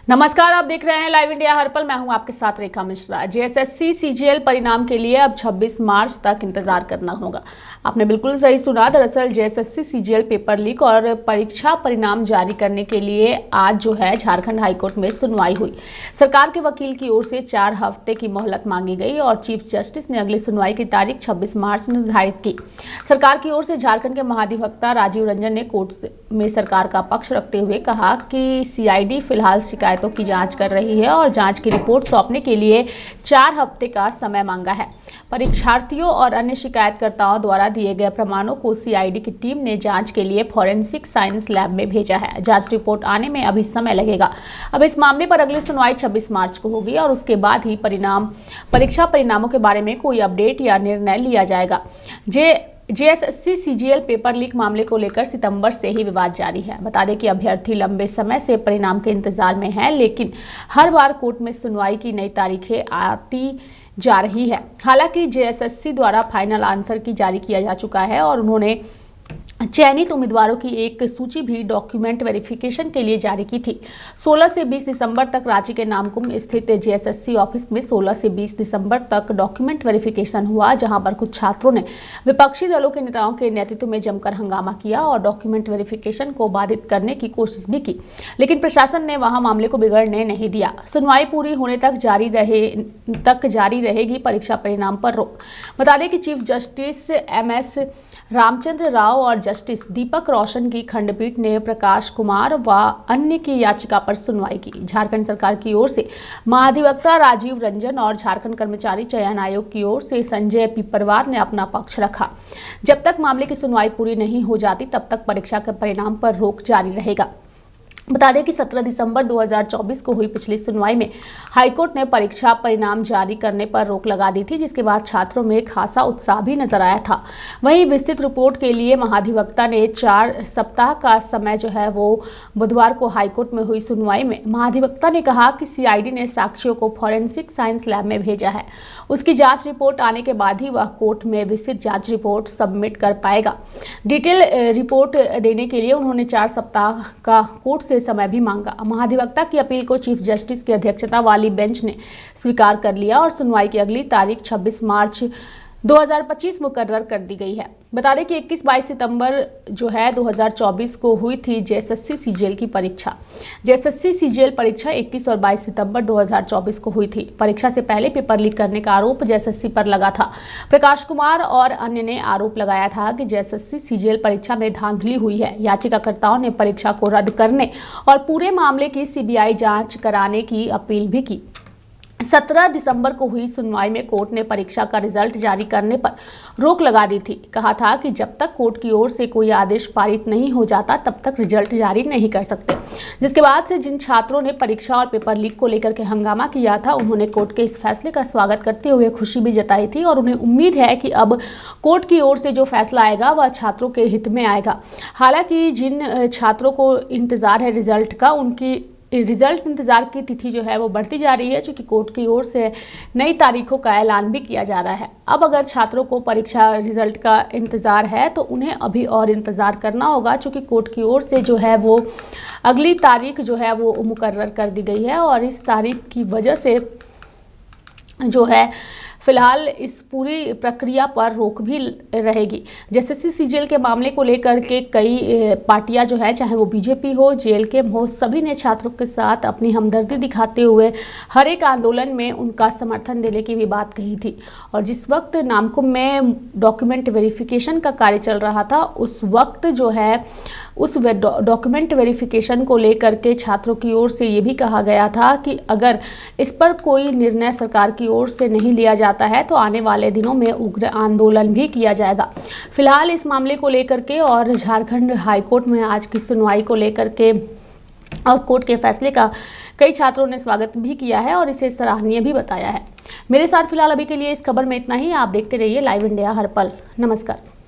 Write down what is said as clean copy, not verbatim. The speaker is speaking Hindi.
नमस्कार, आप देख रहे हैं लाइव इंडिया हर पल। मैं हूं आपके साथ रेखा मिश्रा। जेएसएससी सीजीएल परिणाम के लिए अब 26 मार्च तक इंतजार करना होगा। आपने बिल्कुल सही सुना। दरअसल जेएसएससी सीजीएल पेपर लीक और परीक्षा परिणाम जारी करने के लिए आज जो है झारखंड हाईकोर्ट में सुनवाई हुई। सरकार के वकील की ओर से 4 हफ्ते की मोहलत मांगी गई और चीफ जस्टिस ने अगली सुनवाई की तारीख 26 मार्च निर्धारित की। सरकार की ओर से झारखंड के महाधिवक्ता राजीव रंजन ने कोर्ट में सरकार का पक्ष रखते हुए कहा कि सीआईडी फिलहाल शिकायतों की जांच कर रही है और जांच की रिपोर्ट सौंपने के लिए 4 हफ्ते का समय मांगा है। परीक्षार्थियों और अन्य शिकायतकर्ताओं द्वारा दिए गए प्रमाणों को सीआईडी की टीम ने जांच के लिए फॉरेंसिक साइंस लैब में भेजा है। जांच रिपोर्ट आने में अभी समय लगेगा। अब इस मामले पर अगली सुनवाई 26 मार्च को होगी और उसके बाद ही परीक्षा परिणामों के बारे में कोई अपडेट या निर्णय लिया जाएगा। जेएसएससी सीजीएल पेपर लीक मामले को लेकर सितंबर से ही विवाद जारी है। बता दें कि अभ्यर्थी लंबे समय से परिणाम के इंतजार में है, लेकिन हर बार कोर्ट में सुनवाई की नई तारीखें आती जा रही है। हालांकि जेएसएससी द्वारा फाइनल आंसर की जारी किया जा चुका है और उन्होंने चयनित उम्मीदवारों की एक सूची भी डॉक्यूमेंट वेरिफिकेशन के लिए जारी की थी। 16 से 20 दिसंबर तक रांची के नामकुम स्थित जेएसएससी ऑफिस में 16 से 20 दिसंबर तक डॉक्यूमेंट वेरिफिकेशन हुआ, जहां पर कुछ छात्रों ने विपक्षी दलों के नेताओं के नेतृत्व में जमकर हंगामा किया और डॉक्यूमेंट वेरिफिकेशन को बाधित करने की कोशिश भी की, लेकिन प्रशासन ने वहां मामले को बिगड़ने नहीं दिया। सुनवाई पूरी होने तक जारी रहेगी परीक्षा परिणाम पर रोक। बता दें कि chief justice MS Ramchandra Rao और जस्टिस दीपक रोशन की खंडपीठ ने प्रकाश कुमार व अन्य की याचिका पर सुनवाई की। झारखंड सरकार की ओर से महाधिवक्ता राजीव रंजन और झारखंड कर्मचारी चयन आयोग की ओर से संजय पिपरवार ने अपना पक्ष रखा। जब तक मामले की सुनवाई पूरी नहीं हो जाती तब तक परीक्षा के परिणाम पर रोक जारी रहेगा। बता दें कि 17 दिसंबर 2024 को हुई पिछली सुनवाई में हाईकोर्ट ने परीक्षा परिणाम जारी करने पर रोक लगा दी थी, जिसके बाद छात्रों में खासा उत्साह भी नजर आया था। वहीं विस्तृत रिपोर्ट के लिए महाधिवक्ता ने 4 सप्ताह का समय जो है वो बुधवार को हाईकोर्ट में हुई सुनवाई में महाधिवक्ता ने कहा कि सीआईडी ने साक्ष्यों को फॉरेंसिक साइंस लैब में भेजा है। उसकी जाँच रिपोर्ट आने के बाद ही वह कोर्ट में विस्तृत जाँच रिपोर्ट सबमिट कर पाएगा। डिटेल रिपोर्ट देने के लिए उन्होंने 4 सप्ताह का कोर्ट से समय भी मांगा। महाधिवक्ता की अपील को चीफ जस्टिस की अध्यक्षता वाली बेंच ने स्वीकार कर लिया और सुनवाई की अगली तारीख 26 मार्च 2025 मुकर्रर कर दी गई है। बता दें कि 21-22 सितंबर जो है 2024 को हुई थी जेएसएससी सीजीएल की परीक्षा। जेएसएससी सीजीएल परीक्षा 21 और 22 सितंबर 2024 को हुई थी। परीक्षा से पहले पेपर लीक करने का आरोप जेएसएससी पर लगा था। प्रकाश कुमार और अन्य ने आरोप लगाया था कि जेएसएससी सीजीएल परीक्षा में धांधली हुई है। याचिकाकर्ताओं ने परीक्षा को रद्द करने और पूरे मामले की सीबीआई जांच कराने की अपील भी की। 17 दिसंबर को हुई सुनवाई में कोर्ट ने परीक्षा का रिजल्ट जारी करने पर रोक लगा दी थी। कहा था कि जब तक कोर्ट की ओर से कोई आदेश पारित नहीं हो जाता तब तक रिजल्ट जारी नहीं कर सकते। जिसके बाद से जिन छात्रों ने परीक्षा और पेपर लीक को लेकर के हंगामा किया था, उन्होंने कोर्ट के इस फैसले का स्वागत करते हुए खुशी भी जताई थी और उन्हें उम्मीद है कि अब कोर्ट की ओर से जो फैसला आएगा वह छात्रों के हित में आएगा। हालांकि जिन छात्रों को इंतजार है रिजल्ट का, उनकी रिजल्ट इंतजार की तिथि जो है वो बढ़ती जा रही है, क्योंकि कोर्ट की ओर से नई तारीखों का ऐलान भी किया जा रहा है। अब अगर छात्रों को परीक्षा रिजल्ट का इंतजार है तो उन्हें अभी और इंतजार करना होगा, क्योंकि कोर्ट की ओर से जो है वो अगली तारीख जो है वो मुकर्रर कर दी गई है और इस तारीख की वजह से जो है फिलहाल इस पूरी प्रक्रिया पर रोक भी रहेगी। जेएसएससी सीजीएल के मामले को लेकर के कई पार्टियां जो है, चाहे वो बीजेपी हो, जेएलके हो, सभी ने छात्रों के साथ अपनी हमदर्दी दिखाते हुए हर एक आंदोलन में उनका समर्थन देने की भी बात कही थी। और जिस वक्त नामकुम में डॉक्यूमेंट वेरिफिकेशन का कार्य चल रहा था, उस वक्त जो है उस डॉक्यूमेंट वेरिफिकेशन को लेकर के छात्रों की ओर से ये भी कहा गया था कि अगर इस पर कोई निर्णय सरकार की ओर से नहीं लिया जाता है तो आने वाले दिनों में उग्र आंदोलन भी किया जाएगा। फिलहाल इस मामले को लेकर के और झारखंड हाईकोर्ट में आज की सुनवाई को लेकर के और कोर्ट के फैसले का कई छात्रों ने स्वागत भी किया है और इसे सराहनीय भी बताया है। मेरे साथ फिलहाल अभी के लिए इस खबर में इतना ही। आप देखते रहिए लाइव इंडिया हर पल। नमस्कार।